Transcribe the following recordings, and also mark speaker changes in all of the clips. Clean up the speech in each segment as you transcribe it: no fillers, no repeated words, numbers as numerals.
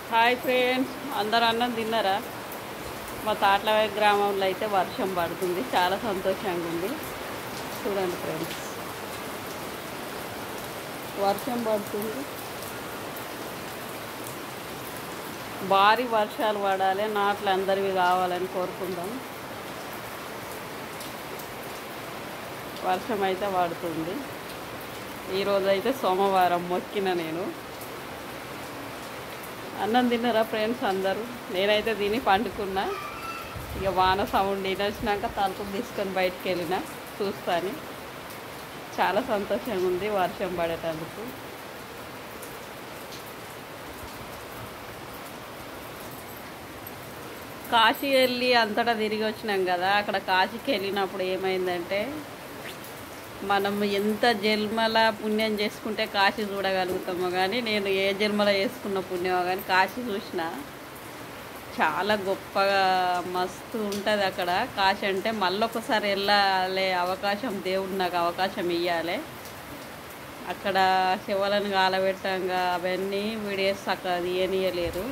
Speaker 1: Hi friends, అందరు అన్నం తిన్నారా? మా తాట్లవాయి గ్రామంలో అయితే వర్షం పడుతుంది, చాలా సంతోషంగా ఉంది. చూడండి ఫ్రెండ్స్, వర్షం పడుతుంది. భారీ వర్షాలు పడాలి, నాట్లు అందరివి కావాలని కోరుకుందాం. వర్షం అయితే పడుతుంది. ఈరోజు అయితే సోమవారం మొక్కిన నేను. అన్నం తిన్నారా ఫ్రెండ్స్ అందరూ? నేనైతే తిని పండుకున్నా. ఇక వాన సౌండ్ వినొచ్చినాక తలుపు తీసుకొని బయటికి వెళ్ళిన చూస్తాను. చాలా సంతోషంగా ఉంది వర్షం పడేటందుకు. కాశీ వెళ్ళి అంతటా తిరిగి వచ్చినాం కదా. అక్కడ కాశీకి వెళ్ళినప్పుడు ఏమైందంటే, మనం ఎంత జన్మల పుణ్యం చేసుకుంటే కాశీ చూడగలుగుతామో కానీ, నేను ఏ జన్మల చేసుకున్న పుణ్యమో కానీ కాశీ చూసిన. చాలా గొప్పగా మస్తు ఉంటుంది అక్కడ. కాశీ అంటే మళ్ళొకసారి వెళ్ళాలి, అవకాశం దేవుడు నాకు అవకాశం ఇవ్వాలి. అక్కడ శివలను కాలబెట్టంగా అవన్నీ వీడియోస్ అక్కడ తీయనియలేరు.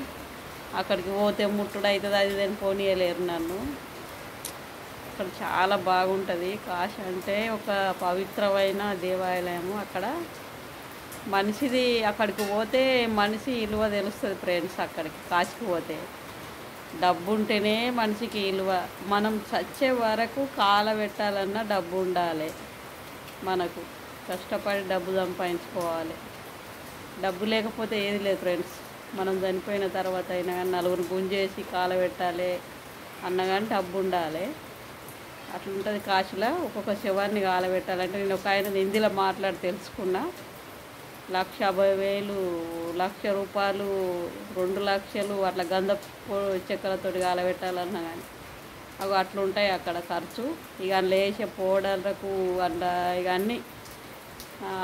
Speaker 1: అక్కడికి పోతే ముట్టుడు అవుతుంది, అది దాన్ని పోనీయలేరు నన్ను. అక్కడ చాలా బాగుంటుంది. కాశీ అంటే ఒక పవిత్రమైన దేవాలయము. అక్కడ మనిషిది, అక్కడికి పోతే మనిషి విలువ తెలుస్తుంది ఫ్రెండ్స్. అక్కడికి కాశీకి పోతే డబ్బు ఉంటేనే మనిషికి విలువ. మనం చచ్చే వరకు కాలబెట్టాలన్నా డబ్బు ఉండాలి. మనకు కష్టపడి డబ్బు సంపాదించుకోవాలి. డబ్బు లేకపోతే ఏది లేదు ఫ్రెండ్స్. మనం చనిపోయిన తర్వాత అయినా కానీ నలుగురు గుంజేసి కాలబెట్టాలి అన్నగాని డబ్బు ఉండాలి. అట్లుంటుంది కాశీలో. ఒక్కొక్క శవాన్ని కాలబెట్టాలంటే, నేను ఒక ఆయన హిందీలో మాట్లాడి తెలుసుకున్నా. 1,50,000, 1,00,000 రూపాయలు, 2 లక్షలు అట్లా గంధపు చెక్కలతో కాలబెట్టాలన్నా కానీ అవి అట్లుంటాయి అక్కడ ఖర్చు. ఇక అందులో వేసే పౌడర్లకు అట్లా ఇక అన్నీ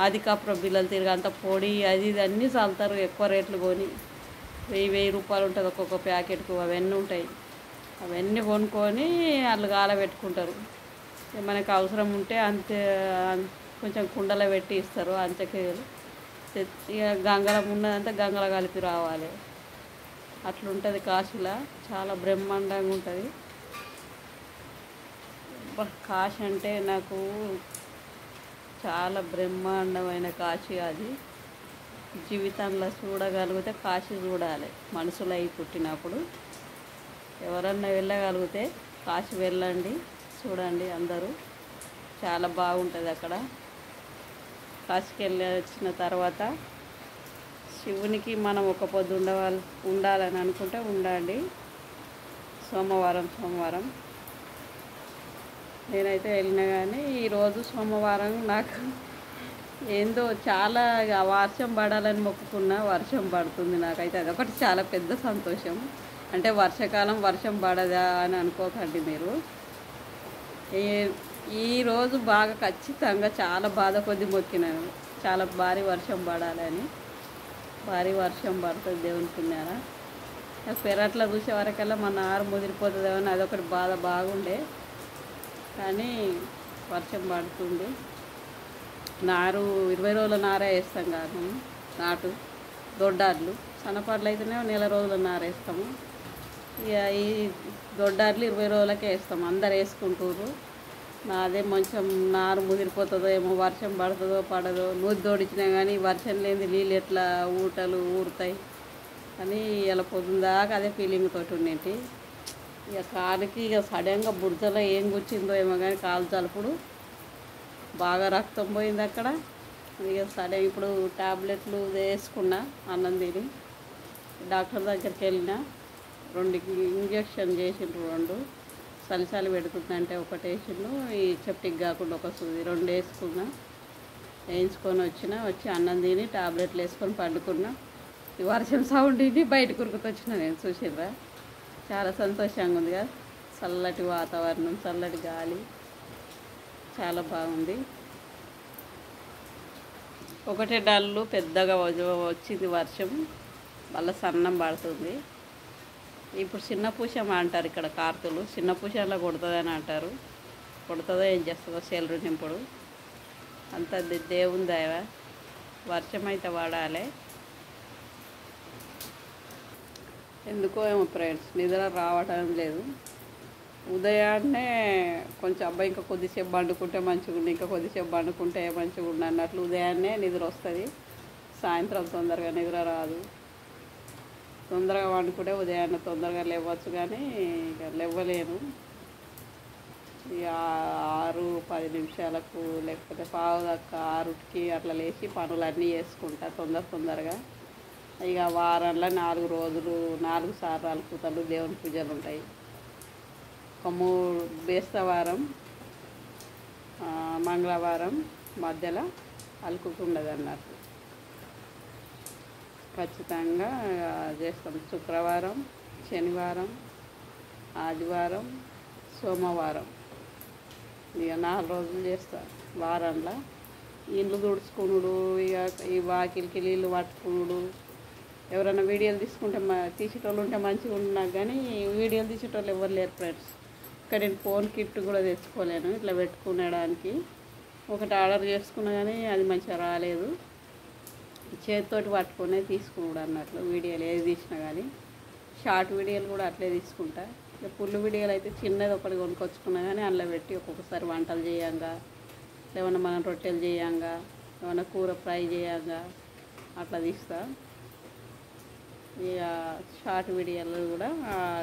Speaker 1: అధికాపురం బిల్లలు తిరిగి అంత పొడి అది ఇది అన్నీ చల్లుతారు. ఎక్కువ రేట్లు కొని 1,000 రూపాయలు ఉంటుంది ఒక్కొక్క ప్యాకెట్కు. అవన్నీ ఉంటాయి. అవన్నీ కొనుక్కొని వాళ్ళు కాలబెట్టుకుంటారు. మనకు అవసరం ఉంటే అంతే కొంచెం కుండలో పెట్టి ఇస్తారు. అంచకేలు ఇక గంగళం ఉన్నదంతా గంగళ కలిపి రావాలి. అట్లుంటుంది కాశీలో. చాలా బ్రహ్మాండంగా ఉంటుంది. కాశీ అంటే నాకు చాలా బ్రహ్మాండమైన కాశీ. అది జీవితంలో చూడగలిగితే కాశీ చూడాలి. మనుషులు అయి పుట్టినప్పుడు ఎవరన్నా వెళ్ళగలిగితే కాశీ వెళ్ళండి, చూడండి అందరూ. చాలా బాగుంటుంది అక్కడ. కాశీకి వెళ్ళి వచ్చిన తర్వాత శివునికి మనం ఒక పొద్దు ఉండాలని అనుకుంటే ఉండండి. సోమవారం నేనైతే వెళ్ళినా కానీ ఈరోజు సోమవారం నాకు ఏందో చాలా వర్షం పడాలని మొక్కుకున్నా. వర్షం పడుతుంది. నాకైతే అదొకటి చాలా పెద్ద సంతోషం. అంటే వర్షాకాలం వర్షం పడదా అని అనుకోకండి మీరు. ఈరోజు బాగా ఖచ్చితంగా చాలా బాధ కొద్ది మొక్కినాను, చాలా భారీ వర్షం పడాలని. భారీ వర్షం పడుతుంది దేవుని పుణ్యాన. పెరట్లో చూసే వరకల్లా మన నారు ముదిరిపోతుందేమో అని అదొకటి బాధ బాగుండే. కానీ వర్షం పడుతుంది. నారు 20 రోజుల నారే వేస్తాం కాదు, నాటు దొడ్డార్లు. సన్నపాట్లు అయితేనే నెల రోజుల నార వేస్తాము. ఇక ఈ దొడ్డార్లు 20 రోజులకే వేస్తాం. అందరు వేసుకుంటారు. నాదే కొంచెం నారు ముదిరిపోతుందో ఏమో, వర్షం పడుతుందో పడదో. నూతి తోడించినా కానీ వర్షం లేని నీళ్ళు ఎట్లా ఊరుతాయి అని ఇలా పొద్దున్న దాకా అదే ఫీలింగ్ తోటి ఉండేటి. ఇక కాలుకి ఇక సడన్గా బుర్జలో ఏం కూర్చిందో ఏమో కానీ కాలు జలుపుడు బాగా రక్తం పోయింది అక్కడ. ఇక సడన్ ఇప్పుడు టాబ్లెట్లు వేసుకున్నా. అన్నం తిని డాక్టర్ దగ్గరికి వెళ్ళిన. 2 ఇంజక్షన్ చేసిండ్రు. 2 చలిచాలి పెడుతుందంటే ఒకటి వేసిండు. ఈ చెప్టికి కాకుండా ఒక సూది 2 వేసుకున్నా. వేయించుకొని వచ్చి అన్నం తిని టాబ్లెట్లు వేసుకొని పండుకున్నా. ఈ వర్షం సౌండ్ ఇది బయటకు ఉరుకుతొచ్చిన నేను. చూసిర్రా? చాలా సంతోషంగా ఉంది కదా. చల్లటి వాతావరణం, చల్లటి గాలి, చాలా బాగుంది. ఒకటే డల్లు పెద్దగా వచ్చింది వర్షం, మళ్ళీ సన్నం పడుతుంది. ఇప్పుడు చిన్న పూషం అంటారు ఇక్కడ కార్తులు. చిన్న పూషంలో కొడుతుందని అంటారు. కొడుతుందో ఏం చేస్తుందో సెలరు నింపుడు. అంత దేవుని దయ. వర్షం అయితే పడాలి. ఎందుకో ఏమో ఫ్రెండ్స్ నిద్ర రావటం లేదు. ఉదయాన్నే కొంచెం అబ్బాయి ఇంకా కొద్దిసేపు పండుకుంటే మంచిగా ఉండి, ఇంకా కొద్దిసేపు పండుకుంటే మంచిగా ఉండి అన్నట్లు ఉదయాన్నే నిద్ర వస్తుంది. సాయంత్రం తొందరగా నిద్ర రాదు. తొందరగా పండుకుంటే ఉదయాన్నే తొందరగా లేవచ్చు, కానీ ఇక లేవలేను. ఇక 6-10 లేకపోతే పావుదక్క 6కి అట్లా లేచి పనులన్నీ చేసుకుంటా తొందరగా. ఇక వారంలో 4 రోజులు 4 సార్లు అలుకుతలు దేవుని పూజలు ఉంటాయి. ఒక 3 బేస్తవారం, మంగళవారం మధ్యలో అలుకుతుండదు అన్నట్టు ఖచ్చితంగా చేస్తాం. శుక్రవారం, శనివారం, ఆదివారం, సోమవారం ఇక 4 రోజులు చేస్తా వారంలో. ఇండ్లు తుడుచుకునుడు, ఇక ఈ వాకిలికి నీళ్ళు పట్టుకునుడు. ఎవరైనా వీడియోలు తీసుకుంటే తీసేటోళ్ళు ఉంటే మంచిగా ఉన్నా, కానీ వీడియోలు తీసేటోళ్ళు ఎవరు లేరు ఫ్రెండ్స్. ఇక్కడ నేను ఫోన్ కిట్ కూడా తెచ్చుకోలేను ఇట్లా పెట్టుకునేడానికి. ఒకటి ఆర్డర్ చేసుకున్నా కానీ అది మంచిగా రాలేదు. చేతితోటి పట్టుకునే తీసుకున్నాడు అన్నట్లు వీడియోలు ఏది తీసినా కానీ. షార్ట్ వీడియోలు కూడా అట్లే తీసుకుంటా. ఇక ఫుల్ వీడియోలు అయితే చిన్నది ఒకటి కొనుక్కొచ్చుకున్నా కానీ అందులో పెట్టి ఒక్కొక్కసారి వంటలు చేయంగా, ఏమన్నా మనం రొట్టెలు చేయంగా, ఏమన్నా కూర ఫ్రై చేయంగా అట్లా తీస్తా. ఇక షార్ట్ వీడియోలు కూడా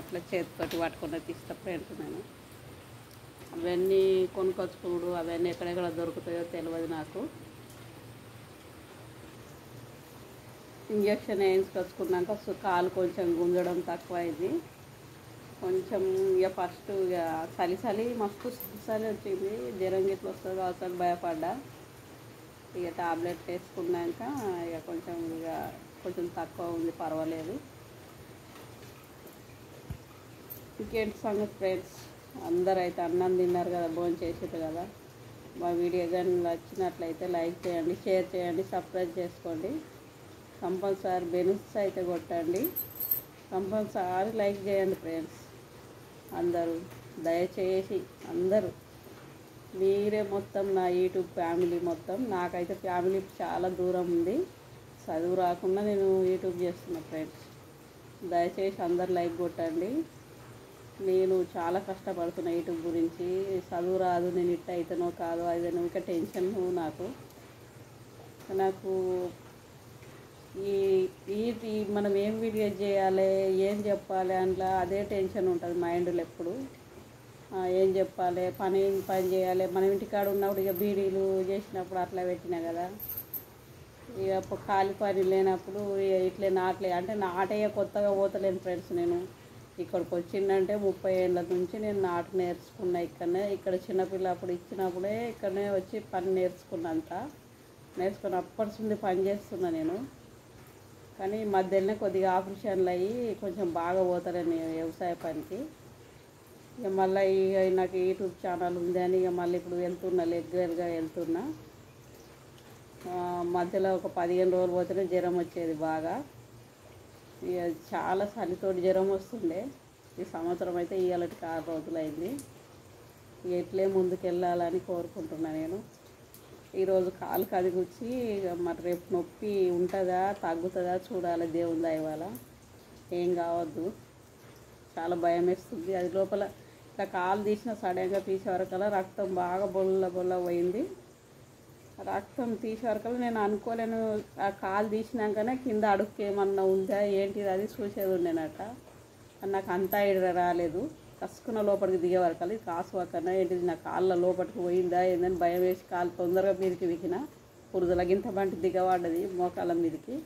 Speaker 1: అట్లా చేతితోటి పట్టుకునే తీస్తా ఫ్రెండ్స్ నేను. అవన్నీ కొనుక్కొచ్చుకున్నాడు, అవన్నీ ఎక్కడెక్కడ దొరుకుతాయో తెలియదు నాకు. ఇంజక్షన్ వేయించుకొచ్చుకున్నాక కాలు కొంచెం గుంజడం తక్కువ అయింది. కొంచెం ఇక ఫస్ట్ ఇక చలి మస్తు చలి వచ్చింది. జ్వరం గిట్ల వస్తుంది కావచ్చు భయపడ్డా. ఇక టాబ్లెట్ వేసుకున్నాక ఇక కొంచెం తక్కువ ఉంది, పర్వాలేదు. ఇంకేంటి సంగతి ఫ్రెండ్స్, అందరూ అయితే అన్నం తిన్నారు కదా, భోజనం చేసారు కదా. మా వీడియో కానీ నచ్చినట్లయితే లైక్ చేయండి, షేర్ చేయండి, సబ్స్క్రైబ్ చేసుకోండి. కంపల్సరీ బెనిఫిట్స్ అయితే కొట్టండి. కంపల్సరీ లైక్ చేయండి ఫ్రెండ్స్. అందరూ దయచేసి అందరూ మీరే మొత్తం నా యూట్యూబ్ ఫ్యామిలీ మొత్తం. నాకైతే ఫ్యామిలీ చాలా దూరం ఉంది, చదువు రాకుండా నేను యూట్యూబ్ చేస్తున్నా ఫ్రెండ్స్. దయచేసి అందరు లైక్ కొట్టండి. నేను చాలా కష్టపడుతున్నా యూట్యూబ్ గురించి. చదువు రాదు, నేను ఇట్ట అవుతానో కాదో అదేనో ఇంకా టెన్షన్. నాకు ఈ మనం ఏం వీడియో చేయాలి, ఏం చెప్పాలి అందులో అదే టెన్షన్ ఉంటుంది మైండ్లో ఎప్పుడు. ఏం చెప్పాలి, పని చేయాలి. మనం ఇంటికాడ ఉన్నప్పుడు ఇక బీడీలు చేసినప్పుడు అట్లా పెట్టినా కదా. ఇక ఖాళీ పని లేనప్పుడు ఇట్లే నాట్లే అంటే నాటయ్య కొత్తగా పోతలేను ఫ్రెండ్స్. నేను ఇక్కడికి వచ్చిందంటే 30 ఏళ్ళ నుంచి నేను నాటు నేర్చుకున్నా. ఇక్కడ చిన్నపిల్ల అప్పుడు ఇచ్చినప్పుడే ఇక్కడనే వచ్చి పని నేర్చుకుని అప్పటి నుండి పని చేస్తున్నా నేను. కానీ మధ్యలోనే కొద్దిగా ఆపరేషన్లు అయ్యి కొంచెం బాగా పోతారని వ్యవసాయ పనికి. ఇక మళ్ళీ ఇక నాకు యూట్యూబ్ ఛానల్ ఉంది అని ఇక మళ్ళీ ఇప్పుడు రెగ్యులర్గా వెళ్తున్నా. మధ్యలో ఒక 15 రోజులు పోతేనే జ్వరం వచ్చేది బాగా. ఇక చాలా చలితోటి జ్వరం వస్తుండే. ఈ సంవత్సరం అయితే ఇవాళకి 6 రోజులు అయింది. ఇక ఇట్లే ముందుకు వెళ్ళాలని కోరుకుంటున్నా నేను. ఈరోజు కాలు కదిగుచ్చి మరి రేపు నొప్పి ఉంటుందా తగ్గుతుందా చూడాలి దేవుని దయ వల్ల. ఏం కావద్దు, చాలా భయం వేస్తుంది. అది లోపల ఇట్లా కాలు తీసిన సడన్గా తీసే వరకల్లా రక్తం బాగా బొల్ల పోయింది. రక్తం తీసే వరకల్లా నేను అనుకోలేను. ఆ కాలు తీసినాకనే కింద అడుక్కు ఏమన్నా ఉందా ఏంటిది అది చూసేది ఉండేనట. నాకు అంతా ఐడియా రాలేదు. కసుకున్న లోపలికి దిగే వరకల్లా ఇది కాసువకన్నా ఏంటిది నా కాళ్ళ లోపలికి పోయిందా ఏందని భయం వేసి కాలు తొందరగా మీదకి వికిన. పురుదుల గింత బంటి దిగబడ్డది మోకాళ్ళ మీదకి.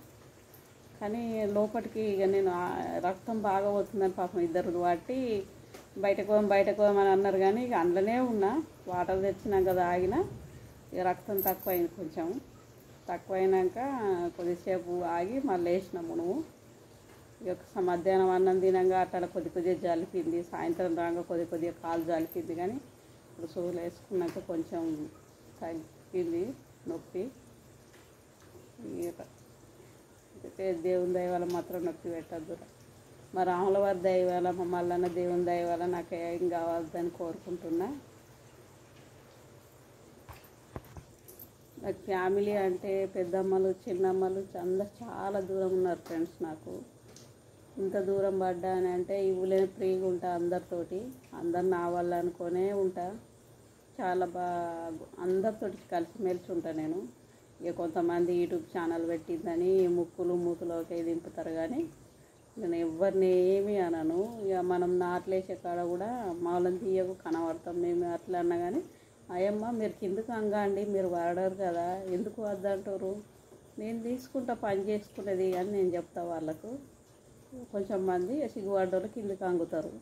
Speaker 1: కానీ లోపలికి ఇక నేను రక్తం బాగా పోతుందని పాపం ఇద్దరు వాటి బయటకు పోమని అన్నారు. కానీ ఇక అందులోనే ఉన్నా. వాటర్ తెచ్చినాక తాగిన. ఇక రక్తం తక్కువైంది, కొంచెం తక్కువైనాక కొద్దిసేపు ఆగి మళ్ళీ వేసిన మునుము. ఇక మధ్యాహ్నం అన్నం తినంగా అట్లా కొద్దిగా జలిపింది. సాయంత్రం రాగా కొద్దిగా కాలు జలిపింది. కానీ ఇప్పుడు సూదులు వేసుకున్నాక కొంచెం తగ్గింది నొప్పి. దేవుని దయ వల్ల మాత్రం నొప్పి పెట్టద్దు. మా రాముల వారి దయ వల్ల, మా మల్లన్న దేవుని దయ వల్ల నాకు ఏం కావద్దని కోరుకుంటున్నా. నాకు ఫ్యామిలీ అంటే పెద్దమ్మలు చిన్నమ్మలు అందరు చాలా దూరం ఉన్నారు ఫ్రెండ్స్. నాకు ఇంత దూరం పడ్డా అని అంటే ఇవ్వలేని ఫ్రీగా ఉంటా అందరితోటి, అందరు నా వల్ల అనుకునే ఉంటా. చాలా అందరితోటి కలిసిమెలిసి ఉంటా నేను. ఇక కొంతమంది యూట్యూబ్ ఛానల్ పెట్టిందని ముక్కులు మూతులోకి దింపుతారు, కానీ నేను ఎవరిని ఏమీ అనను. ఇక మనం నాట్లేసే కాడ కూడా మాలను తీయకు కనబడతాం మేము అట్లా అన్నా కానీ, అయ్యమ్మ మీరు కిందకు అంగండి, మీరు వాడరు కదా, ఎందుకు వద్దంటారు, నేను తీసుకుంటా పని చేసుకునేది అని నేను చెప్తా వాళ్ళకు. కొంచెం మంది సిగ్గుపడ్డోళ్ళు కిందకి అంగుతారు.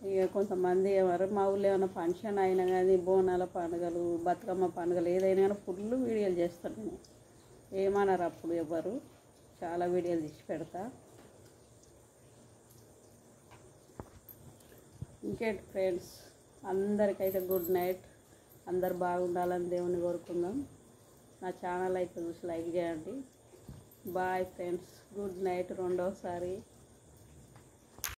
Speaker 1: ఇక కొంతమంది ఎవరు మా ఊళ్ళో ఏమైనా ఫంక్షన్ అయినా కానీ, బోనాల పండుగలు, బతుకమ్మ పండుగలు ఏదైనా కానీ ఫుల్ వీడియోలు చేస్తాను నేను. ఏమన్నారు అప్పుడు ఎవరు, చాలా వీడియోలు తీసి పెడతా. ఇంకేంటి ఫ్రెండ్స్, అందరికైతే గుడ్ నైట్. అందరు బాగుండాలని దేవుని కోరుకుందాం. నా ఛానల్ అయితే చూసి లైక్ చేయండి. బాయ్ ఫ్రెండ్స్, గుడ్ నైట్ రెండోసారి.